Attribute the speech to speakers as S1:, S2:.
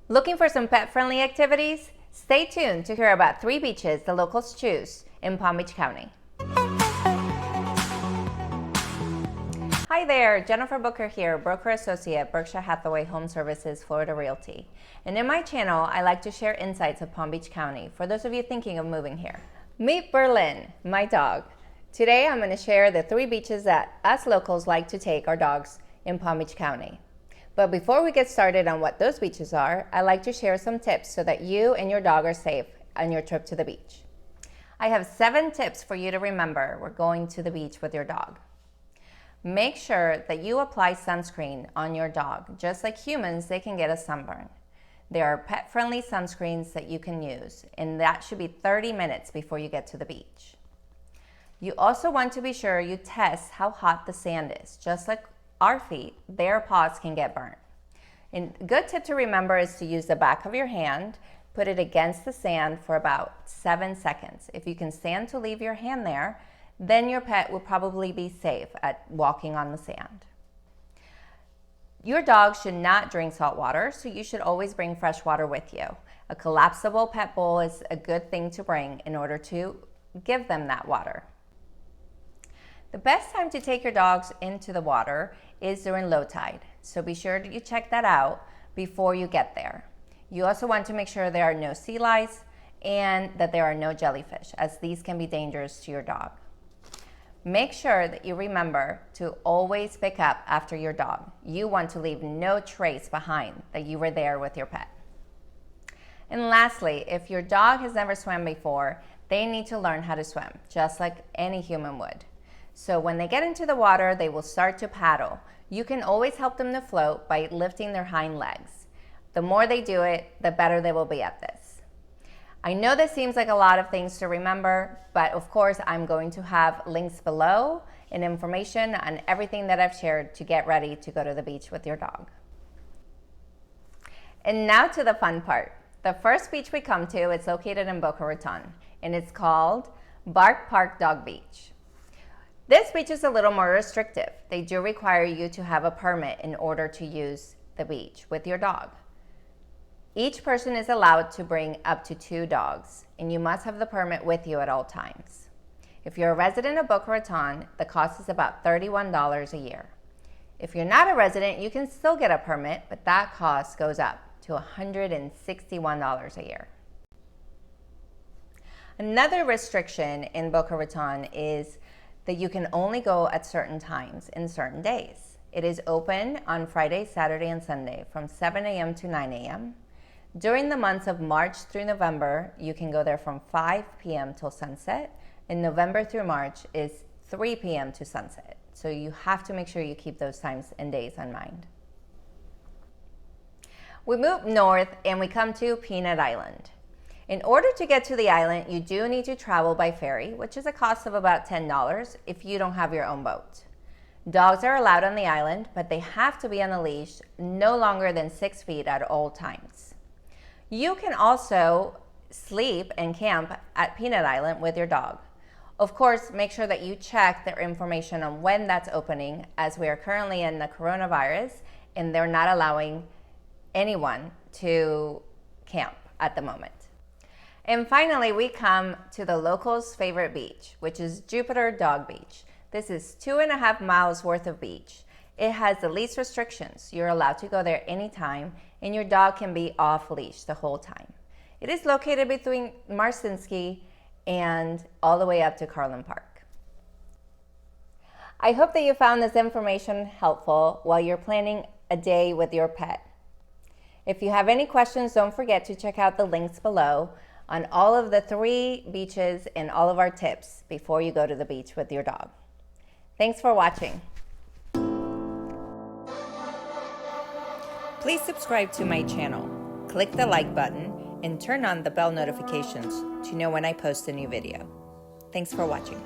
S1: Looking for some pet-friendly activities? Stay tuned to hear about 3 beaches the locals choose in Palm Beach County. Hi there, Jennifer Booker here, broker associate, Berkshire Hathaway Home Services, Florida Realty. And in my channel, I like to share insights of Palm Beach County for those of you thinking of moving here. Meet Berlin, my dog. Today I'm going to share the 3 beaches that us locals like to take our dogs in Palm Beach County. But before we get started on what those beaches are, I like to share some tips so that you and your dog are safe on your trip to the beach. I have 7 tips for you to remember when going to the beach with your dog. Make sure that you apply sunscreen on your dog. Just like humans, they can get a sunburn. There are pet-friendly sunscreens that you can use, and that should be 30 minutes before you get to the beach. You also want to be sure you test how hot the sand is. Just like our feet, their paws can get burnt. And a good tip to remember is to use the back of your hand, put it against the sand for about 7 seconds. If you can stand to leave your hand there, then your pet will probably be safe at walking on the sand. Your dog should not drink salt water, so you should always bring fresh water with you. A collapsible pet bowl is a good thing to bring in order to give them that water. The best time to take your dogs into the water is during low tide, so be sure that you check that out before you get there. You also want to make sure there are no sea lice and that there are no jellyfish, as these can be dangerous to your dog. Make sure that you remember to always pick up after your dog. You want to leave no trace behind that you were there with your pet. And lastly, if your dog has never swam before, they need to learn how to swim, just like any human would. So when they get into the water, they will start to paddle. You can always help them to float by lifting their hind legs. The more they do it, the better they will be at this. I know this seems like a lot of things to remember, but of course I'm going to have links below and information on everything that I've shared to get ready to go to the beach with your dog. And now to the fun part. The first beach we come to is located in Boca Raton, and it's called Bark Park Dog Beach. This beach is a little more restrictive. They do require you to have a permit in order to use the beach with your dog. Each person is allowed to bring up to 2 dogs, and you must have the permit with you at all times. If you're a resident of Boca Raton, the cost is about $31 a year. If you're not a resident, you can still get a permit, but that cost goes up to $161 a year. Another restriction in Boca Raton is that you can only go at certain times in certain days. It is open on Friday, Saturday, and Sunday from 7 a.m. to 9 a.m. During the months of March through November, you can go there from 5 p.m. till sunset, and November through March is 3 p.m. to sunset. So you have to make sure you keep those times and days in mind. We move north and we come to Peanut Island. In order to get to the island, you do need to travel by ferry, which is a cost of about $10 if you don't have your own boat. Dogs are allowed on the island, but they have to be on a leash no longer than 6 feet at all times. You can also sleep and camp at Peanut Island with your dog. Of course, make sure that you check their information on when that's opening, as we are currently in the coronavirus and they're not allowing anyone to camp at the moment. And finally, we come to the locals' favorite beach, which is Jupiter Dog Beach. This is 2.5 miles worth of beach. It has the least restrictions. You're allowed to go there anytime, and your dog can be off leash the whole time. It is located between Marcinski and all the way up to Carlin Park. I hope that you found this information helpful while you're planning a day with your pet. If you have any questions, don't forget to check out the links below on all of the 3 beaches and all of our tips before you go to the beach with your dog. Thanks for watching. Please subscribe to my channel, click the like button, and turn on the bell notifications to know when I post a new video. Thanks for watching.